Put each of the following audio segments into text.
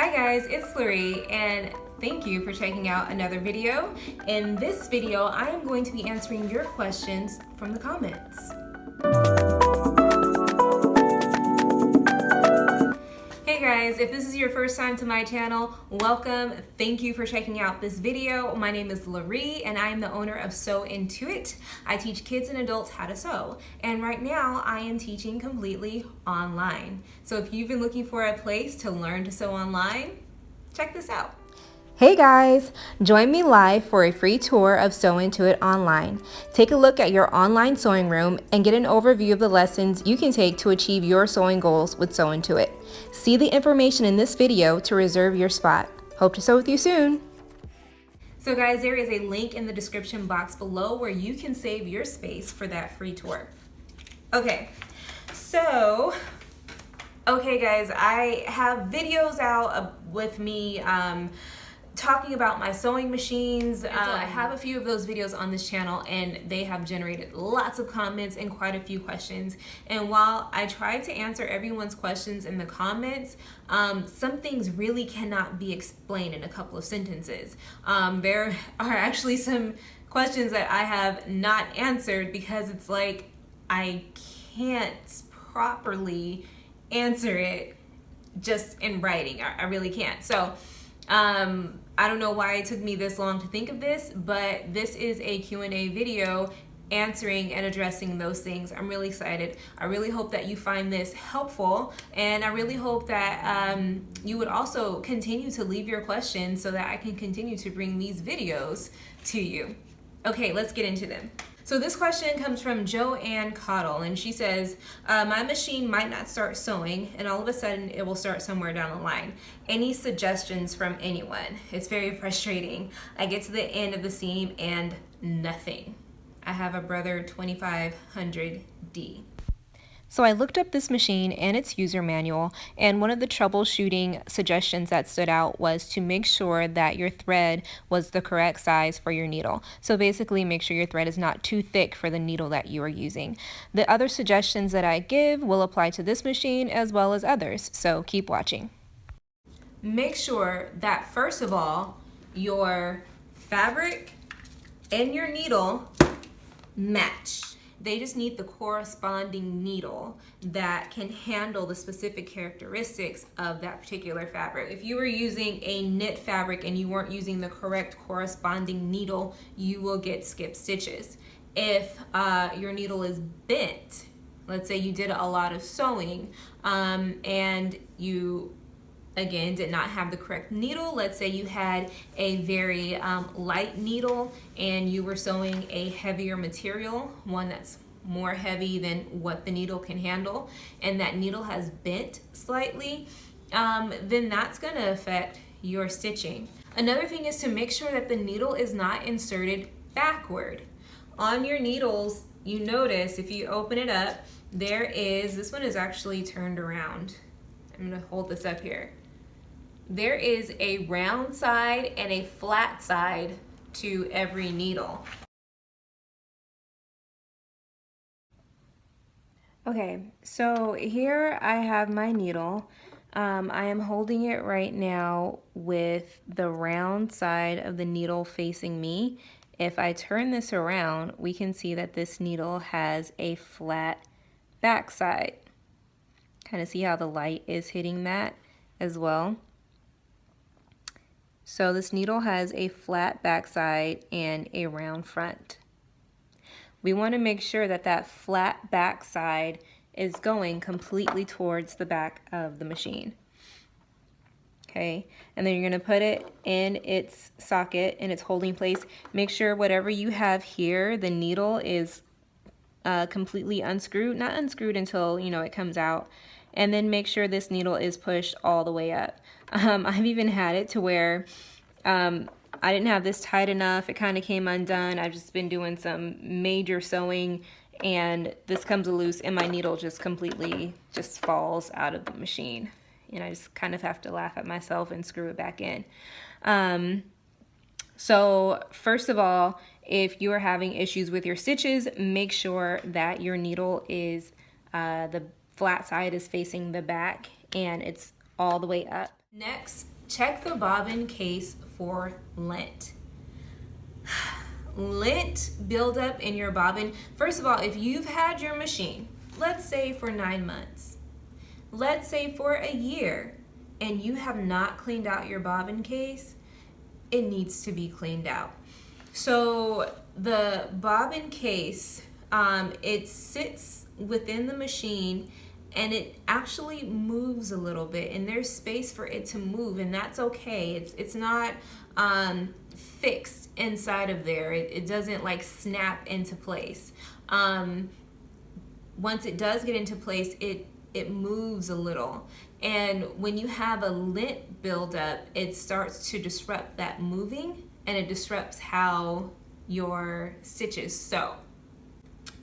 Hi guys, it's Laree and thank you for checking out another video. In this video, I am going to be answering your questions from the comments. Hey guys, if this is your first time to my channel, welcome. Thank you for checking out this video. My name is Laree and I am the owner of Sew Into It. I teach kids and adults how to sew. And right now I am teaching completely online. So if you've been looking for a place to learn to sew online, check this out. Hey guys, join me live for a free tour of Sew Into It online. Take a look at your online sewing room and get an overview of the lessons you can take to achieve your sewing goals with Sew Into It. See the information in this video to reserve your spot. Hope to sew with you soon. So guys, there is a link in the description box below where you can save your space for that free tour. Okay guys, I have videos out with me talking about my sewing machines. So I have a few of those videos on this channel and they have generated lots of comments and quite a few questions. And while I try to answer everyone's questions in the comments, some things really cannot be explained in a couple of sentences. There are actually some questions that I have not answered because it's like I can't properly answer it just in writing. I really can't. So I don't know why it took me this long to think of this, but this is a Q&A video answering and addressing those things. I'm really excited. I really hope that you find this helpful, and I really hope that you would also continue to leave your questions so that I can continue to bring these videos to you. Okay, let's get into them. So this question comes from Joanne Cottle, and she says, my machine might not start sewing and all of a sudden it will start somewhere down the line. Any suggestions from anyone? It's very frustrating. I get to the end of the seam and nothing. I have a Brother 2500D. So I looked up this machine and its user manual, and one of the troubleshooting suggestions that stood out was to make sure that your thread was the correct size for your needle. So basically make sure your thread is not too thick for the needle that you are using. The other suggestions that I give will apply to this machine as well as others, so keep watching. Make sure that first of all, your fabric and your needle match. They just need the corresponding needle that can handle the specific characteristics of that particular fabric. If you were using a knit fabric and you weren't using the correct corresponding needle, you will get skipped stitches. If your needle is bent, let's say you did a lot of sewing and you again did not have the correct needle. Let's say you had a very light needle and you were sewing a heavier material, one that's more heavy than what the needle can handle, and that needle has bent slightly, then that's going to affect your stitching. Another thing is to make sure that the needle is not inserted backward. On your needles, you notice if you open it up, this one is actually turned around. I'm going to hold this up here. There is a round side and a flat side to every needle. Okay, so here I have my needle. I am holding it right now with the round side of the needle facing me. If I turn this around, we can see that this needle has a flat back side. Kind of see how the light is hitting that as well. So this needle has a flat backside and a round front. We want to make sure that that flat backside is going completely towards the back of the machine. Okay, and then you're going to put it in its socket, in its holding place. Make sure whatever you have here, the needle is completely unscrewed, not unscrewed until it comes out. And then make sure this needle is pushed all the way up. I've even had it to where I didn't have this tight enough. It kind of came undone. I've just been doing some major sewing and this comes loose and my needle just completely just falls out of the machine. And I just kind of have to laugh at myself and screw it back in. So first of all, if you are having issues with your stitches, make sure that your needle is the flat side is facing the back and it's all the way up. Next, check the bobbin case for lint. Lint buildup in your bobbin. First of all, if you've had your machine, let's say for 9 months, let's say for a year, and you have not cleaned out your bobbin case, it needs to be cleaned out. So the bobbin case, it sits within the machine and it actually moves a little bit, and there's space for it to move, and that's okay. It's not fixed inside of there. It doesn't like snap into place. Once it does get into place, it moves a little. And when you have a lint buildup, it starts to disrupt that moving, and it disrupts how your stitches sew.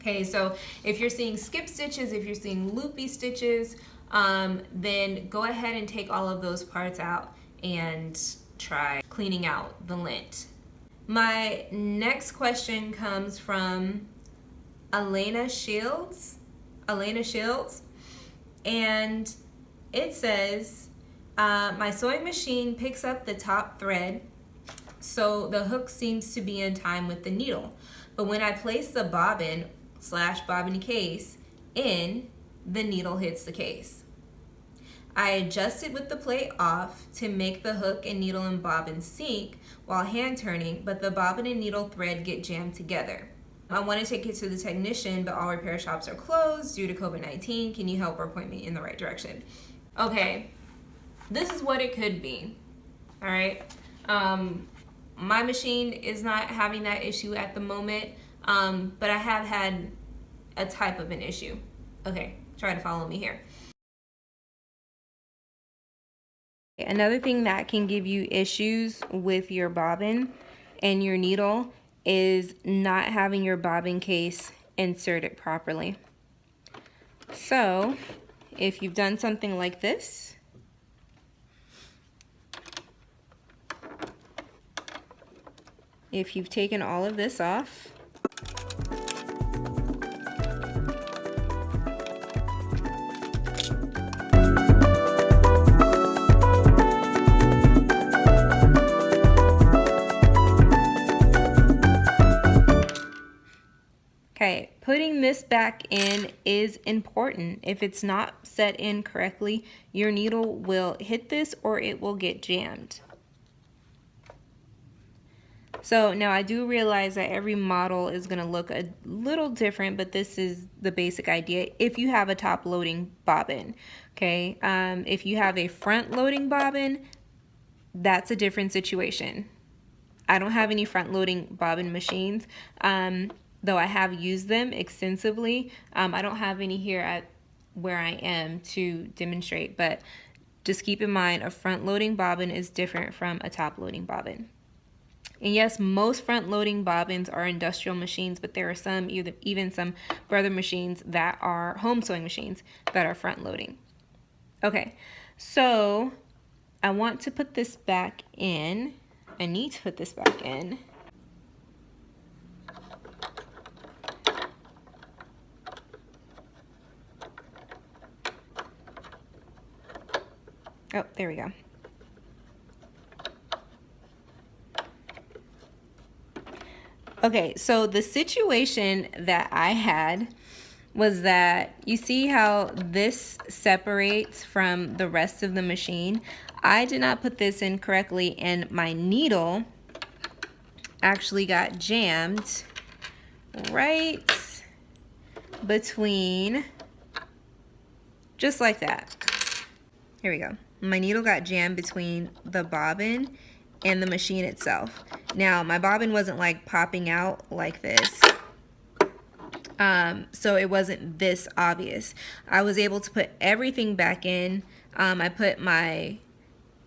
Okay, so if you're seeing skip stitches, if you're seeing loopy stitches, then go ahead and take all of those parts out and try cleaning out the lint. My next question comes from Elena Shields, and it says, my sewing machine picks up the top thread, so the hook seems to be in time with the needle. But when I place the bobbin/bobbin case in, the needle hits the case. I adjust it with the plate off to make the hook and needle and bobbin sync while hand turning, but the bobbin and needle thread get jammed together. I want to take it to the technician, but all repair shops are closed due to COVID-19. Can you help or point me in the right direction? Okay, this is what it could be. All right. My machine is not having that issue at the moment, but I have had a type of an issue. Okay, try to follow me here. Another thing that can give you issues with your bobbin and your needle is not having your bobbin case inserted properly. So if you've done something like this, if you've taken all of this off, okay, putting this back in is important. If it's not set in correctly, your needle will hit this or it will get jammed. So now I do realize that every model is going to look a little different, but this is the basic idea if you have a top loading bobbin. Okay, if you have a front loading bobbin, that's a different situation. I don't have any front loading bobbin machines, though I have used them extensively. I don't have any here at where I am to demonstrate, but just keep in mind a front loading bobbin is different from a top loading bobbin. And yes, most front loading bobbins are industrial machines, but there are some, even some brother machines that are home sewing machines that are front loading. Okay, so I want to put this back in. I need to put this back in. Oh, there we go. Okay, so the situation that I had was that you see how this separates from the rest of the machine. I did not put this in correctly, and my needle actually got jammed right between, just like that. Here we go. My needle got jammed between the bobbin and the machine itself. Now, my bobbin wasn't like popping out like this, so it wasn't this obvious. I was able to put everything back in. I put my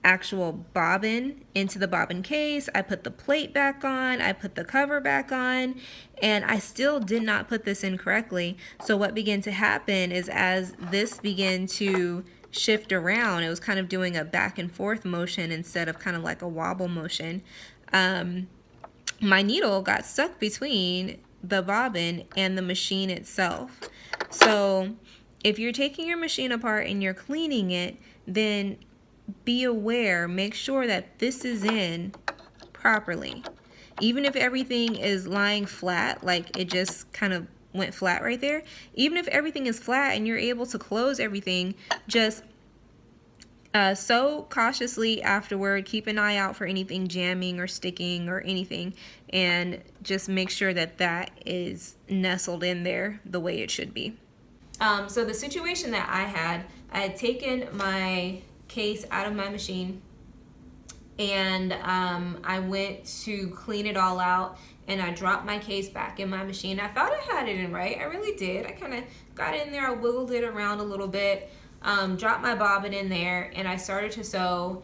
actual bobbin into the bobbin case. I put the plate back on. I put the cover back on, and I still did not put this in correctly. So what began to happen is as this began to shift around, it was kind of doing a back and forth motion instead of kind of like a wobble motion. My needle got stuck between the bobbin and the machine itself. So if you're taking your machine apart and you're cleaning it, then be aware, make sure that this is in properly. Even if everything is lying flat, like it just kind of went flat right there, even if everything is flat and you're able to close everything, just sew cautiously afterward. Keep an eye out for anything jamming or sticking or anything, and just make sure that that is nestled in there the way it should be. So the situation that I had taken my case out of my machine, and I went to clean it all out, and I dropped my case back in my machine. I thought I had it in right. I really did. I kind of got in there, I wiggled it around a little bit, dropped my bobbin in there, and I started to sew,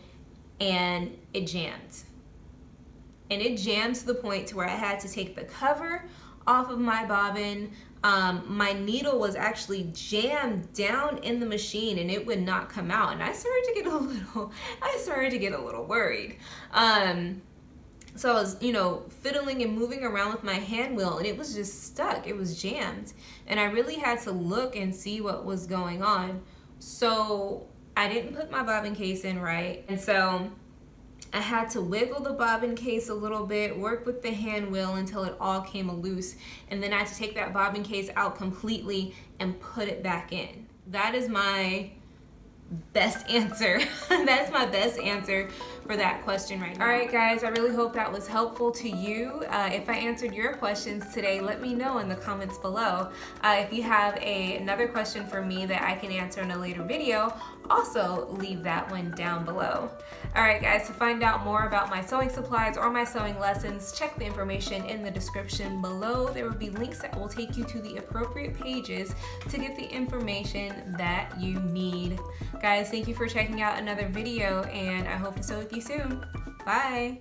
and it jammed. And it jammed to the point to where I had to take the cover off of my bobbin. My needle was actually jammed down in the machine and it would not come out, and I started to get a little worried. So I was, fiddling and moving around with my hand wheel, and it was just stuck. It was jammed, and I really had to look and see what was going on. So I didn't put my bobbin case in right, and so I had to wiggle the bobbin case a little bit, work with the hand wheel until it all came loose, and then I had to take that bobbin case out completely and put it back in. That is my best answer. That's my best answer for that question right now. All right, guys, I really hope that was helpful to you. If I answered your questions today, let me know in the comments below. If you have another question for me that I can answer in a later video, also leave that one down below. All right, guys, to find out more about my sewing supplies or my sewing lessons, check the information in the description below. There will be links that will take you to the appropriate pages to get the information that you need. Guys, thank you for checking out another video, and I hope to sew with you soon. Bye.